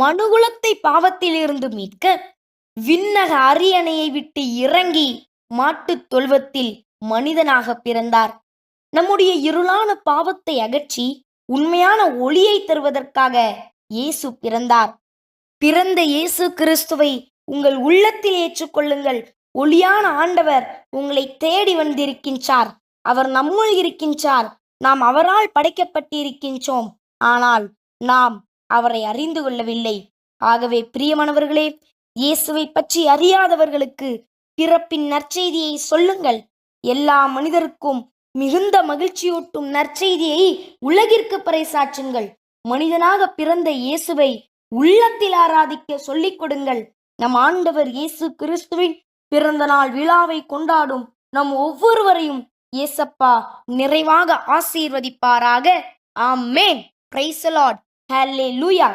மனுகுலத்தை பாவத்திலிருந்து மீட்க விண்ணக அரியணையை விட்டு இறங்கி மாட்டுத் தொழுவத்தில் மனிதனாக பிறந்தார். நம்முடைய இருளான பாவத்தை அகற்றி உண்மையான ஒளியை தருவதற்காக இயேசு பிறந்தார். பிறந்த இயேசு கிறிஸ்துவை உங்கள் உள்ளத்தில் ஏற்றுக்கொள்ளுங்கள். ஒளியான ஆண்டவர் உங்களை தேடி வந்திருக்கின்றார். அவர் நம்முள் இருக்கின்றார். நாம் அவரால் படைக்கப்பட்டிருக்கின்றோம். ஆனால் நாம் அவரை அறிந்து கொள்ளவில்லை. ஆகவே பிரியமானவர்களே, இயேசுவை பற்றி அறியாதவர்களுக்கு பிறப்பின் நற்செய்தியை சொல்லுங்கள். எல்லா மனிதருக்கும் மிகுந்த மகிழ்ச்சியூட்டும் நற்செய்தியை உலகிற்கு பறைசாற்றுங்கள். மனிதனாக பிறந்த இயேசுவை உள்ளத்தில் ஆராதிக்க சொல்லிக் கொடுங்கள். நம் ஆண்டவர் இயேசு கிறிஸ்துவின் பிறந்த நாள் விழாவை கொண்டாடும் நம் ஒவ்வொருவரையும் இயேசப்பா நிறைவாக ஆசீர்வதிப்பாராக. Amen. Praise the lord. Hallelujah.